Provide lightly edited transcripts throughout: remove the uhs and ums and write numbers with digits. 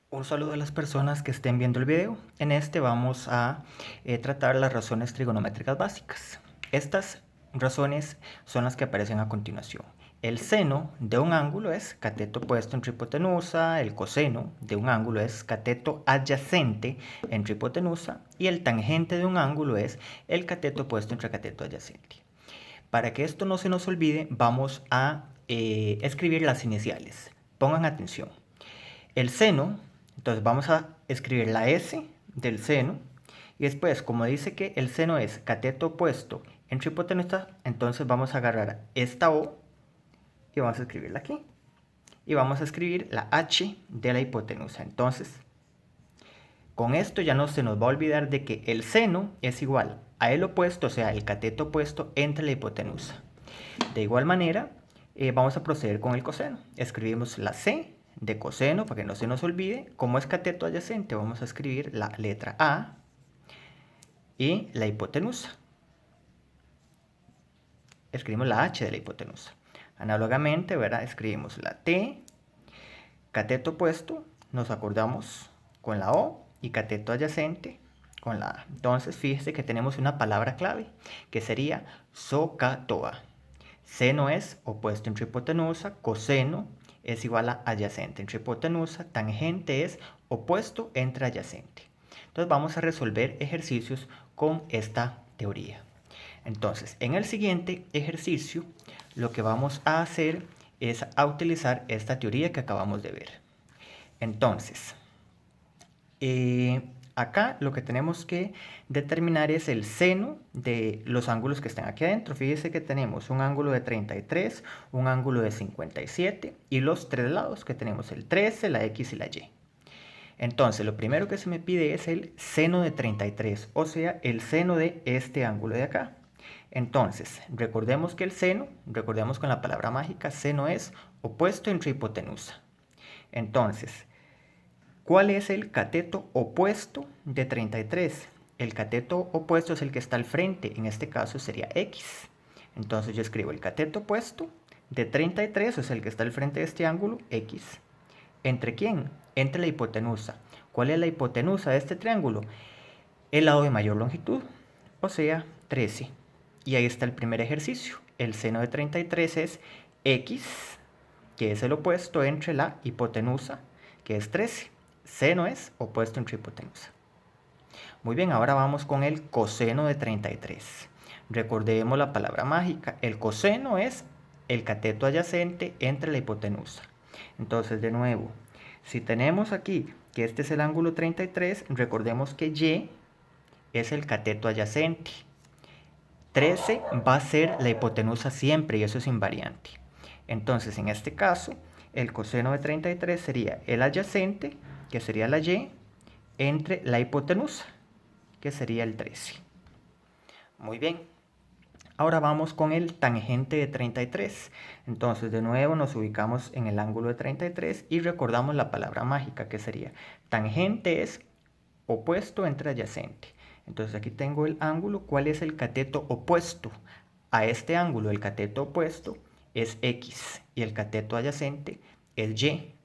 Un saludo a las personas que estén viendo el video. En este vamos a tratar las razones trigonométricas básicas. Estas razones son las que aparecen a continuación. El seno de un ángulo es cateto opuesto entre hipotenusa, el coseno de un ángulo es cateto adyacente entre hipotenusa y el tangente de un ángulo es el cateto opuesto entre cateto adyacente. Para que esto no se nos olvide, vamos a escribir las iniciales. Pongan atención. El seno, entonces vamos a escribir la S del seno y después, como dice que el seno es cateto opuesto entre hipotenusa, entonces vamos a agarrar esta O y vamos a escribirla aquí. Y vamos a escribir la H de la hipotenusa. Entonces, con esto ya no se nos va a olvidar de que el seno es igual a el opuesto, o sea, el cateto opuesto entre la hipotenusa. De igual manera, vamos a proceder con el coseno. Escribimos la C de coseno para que no se nos olvide. Como es cateto adyacente, vamos a escribir la letra A y la hipotenusa. Escribimos la H de la hipotenusa. Análogamente, ¿verdad? Escribimos la T, cateto opuesto, nos acordamos con la O y cateto adyacente con la A. Entonces, fíjese que tenemos una palabra clave que sería SOHCAHTOA. Seno es opuesto entre hipotenusa, coseno es igual a adyacente entre hipotenusa, tangente es opuesto entre adyacente. Entonces vamos a resolver ejercicios con esta teoría. Entonces, en el siguiente ejercicio, lo que vamos a hacer es a utilizar esta teoría que acabamos de ver. Entonces, acá lo que tenemos que determinar es el seno de los ángulos que están aquí adentro. Fíjese que tenemos un ángulo de 33, un ángulo de 57 y los tres lados que tenemos el 13, la X y la Y. Entonces, lo primero que se me pide es el seno de 33, o sea, el seno de este ángulo de acá. Entonces, recordemos que el seno, recordemos con la palabra mágica, seno es opuesto entre hipotenusa. Entonces, ¿cuál es el cateto opuesto de 33? El cateto opuesto es el que está al frente, en este caso sería X. Entonces yo escribo el cateto opuesto de 33, es el que está al frente de este ángulo, X. ¿Entre quién? Entre la hipotenusa. ¿Cuál es la hipotenusa de este triángulo? El lado de mayor longitud, o sea, 13. Y ahí está el primer ejercicio. El seno de 33 es X, que es el opuesto entre la hipotenusa, que es 13. Seno es opuesto entre hipotenusa. Muy bien, ahora vamos con el coseno de 33. Recordemos la palabra mágica. El coseno es el cateto adyacente entre la hipotenusa. Entonces, de nuevo, si tenemos aquí que este es el ángulo 33, recordemos que Y es el cateto adyacente. 13 va a ser la hipotenusa siempre y eso es invariante. Entonces, en este caso, el coseno de 33 sería el adyacente, que sería la Y, entre la hipotenusa, que sería el 13. Muy bien. Ahora vamos con el tangente de 33. Entonces, de nuevo nos ubicamos en el ángulo de 33 y recordamos la palabra mágica, que sería tangente es opuesto entre adyacente. Entonces aquí tengo el ángulo. ¿Cuál es el cateto opuesto a este ángulo? El cateto opuesto es X y el cateto adyacente es Y.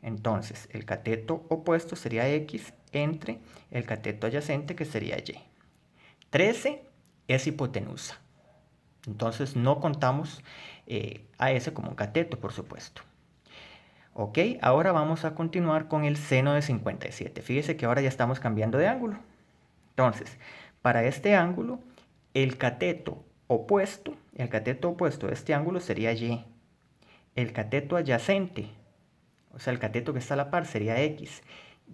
Entonces el cateto opuesto sería X entre el cateto adyacente, que sería Y. 13 es hipotenusa. Entonces no contamos a ese como un cateto, por supuesto. Ok, ahora vamos a continuar con el seno de 57. Fíjese que ahora ya estamos cambiando de ángulo. Entonces, para este ángulo, el cateto opuesto de este ángulo sería Y. El cateto adyacente, o sea, el cateto que está a la par, sería X.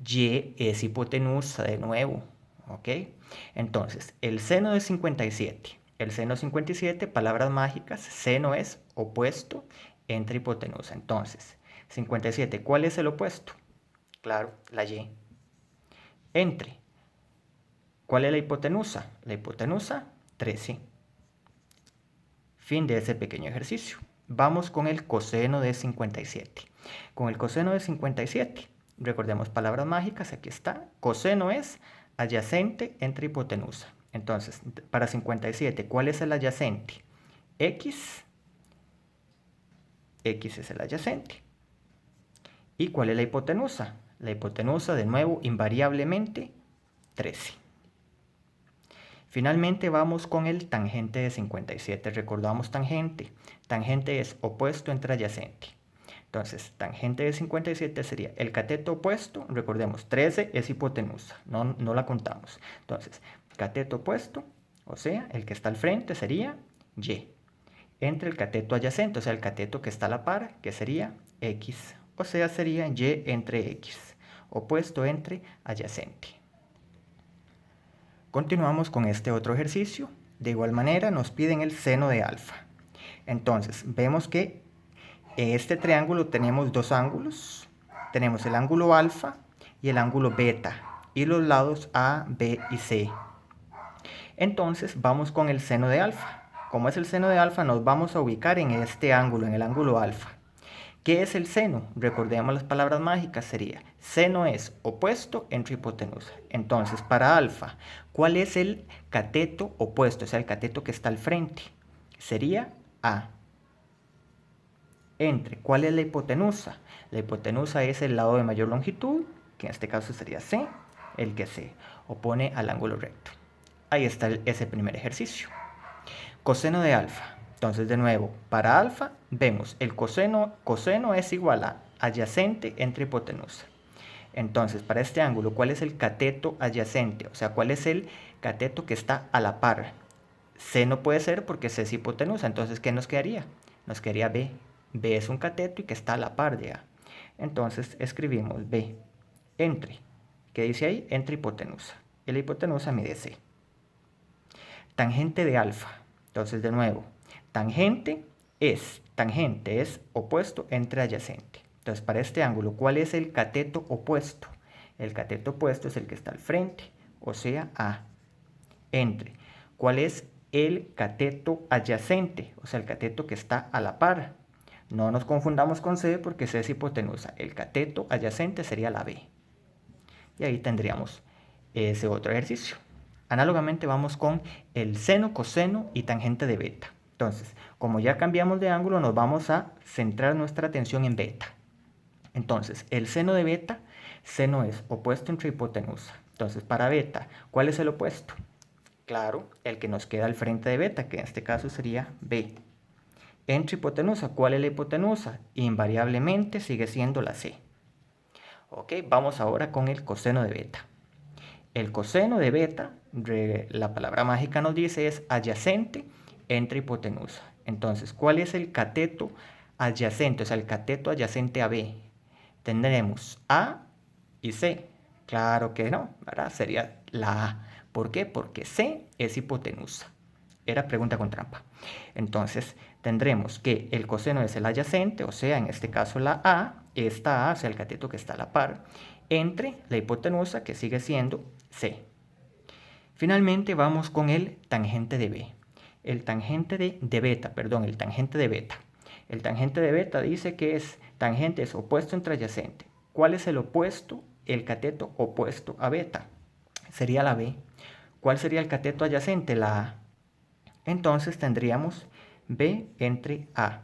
Y es hipotenusa de nuevo. ¿Ok? Entonces, el seno de 57. El seno de 57, palabras mágicas, seno es opuesto entre hipotenusa. Entonces, 57, ¿cuál es el opuesto? Claro, la Y. Entre. ¿Cuál es la hipotenusa? La hipotenusa, 13. Fin de ese pequeño ejercicio. Vamos con el coseno de 57. Con el coseno de 57, recordemos palabras mágicas, aquí está. Coseno es adyacente entre hipotenusa. Entonces, para 57, ¿cuál es el adyacente? X. X es el adyacente. ¿Y cuál es la hipotenusa? La hipotenusa, de nuevo, invariablemente 13. Finalmente vamos con el tangente de 57. Recordamos tangente. Tangente es opuesto entre adyacente. Entonces, tangente de 57 sería el cateto opuesto. Recordemos, 13 es hipotenusa, no la contamos. Entonces, cateto opuesto, o sea, el que está al frente sería Y. Entre el cateto adyacente, o sea, el cateto que está a la par, que sería X. O sea, sería Y entre X. Opuesto entre adyacente. Continuamos con este otro ejercicio. De igual manera nos piden el seno de alfa. Entonces, vemos que en este triángulo tenemos dos ángulos. Tenemos el ángulo alfa y el ángulo beta. Y los lados A, B y C. Entonces, vamos con el seno de alfa. Como es el seno de alfa, nos vamos a ubicar en este ángulo, en el ángulo alfa. ¿Qué es el seno? Recordemos las palabras mágicas, sería seno es opuesto entre hipotenusa. Entonces, para alfa, ¿cuál es el cateto opuesto? O sea, el cateto que está al frente. Sería A. Entre, ¿cuál es la hipotenusa? La hipotenusa es el lado de mayor longitud, que en este caso sería C, el que se opone al ángulo recto. Ahí está ese primer ejercicio. Coseno de alfa. Entonces, de nuevo, para alfa vemos el coseno es igual a adyacente entre hipotenusa. Entonces, para este ángulo, ¿cuál es el cateto adyacente? O sea, ¿cuál es el cateto que está a la par? C no puede ser porque C es hipotenusa. Entonces, ¿qué nos quedaría? Nos quedaría B. B es un cateto y que está a la par de A. Entonces, escribimos B entre, ¿qué dice ahí? Entre hipotenusa. Y la hipotenusa mide C. Tangente de alfa. Entonces, de nuevo, tangente es opuesto entre adyacente. Entonces, para este ángulo, ¿cuál es el cateto opuesto? El cateto opuesto es el que está al frente, o sea, A. Entre, ¿cuál es el cateto adyacente? O sea, el cateto que está a la par. No nos confundamos con C porque C es hipotenusa. El cateto adyacente sería la B. Y ahí tendríamos ese otro ejercicio. Análogamente vamos con el seno, coseno y tangente de beta. Entonces, como ya cambiamos de ángulo, nos vamos a centrar nuestra atención en beta. Entonces, el seno de beta, seno es opuesto entre hipotenusa. Entonces, para beta, ¿cuál es el opuesto? Claro, el que nos queda al frente de beta, que en este caso sería B. Entre hipotenusa, ¿cuál es la hipotenusa? Invariablemente sigue siendo la C. Ok, vamos ahora con el coseno de beta. El coseno de beta, la palabra mágica nos dice, es adyacente entre hipotenusa. Entonces, ¿cuál es el cateto adyacente? O sea, el cateto adyacente a B. Tendremos A y C. Claro que no, ¿verdad? Sería la A. ¿Por qué? Porque C es hipotenusa. Era pregunta con trampa. Entonces, tendremos que el coseno es el adyacente, o sea, en este caso la A, esta A, o sea, el cateto que está a la par, entre la hipotenusa, que sigue siendo C. Finalmente vamos con el tangente de B. El tangente de beta, perdón, el tangente de beta. El tangente de beta dice que tangente es opuesto entre adyacente. ¿Cuál es el opuesto? El cateto opuesto a beta. Sería la B. ¿Cuál sería el cateto adyacente? La A. Entonces tendríamos B entre A.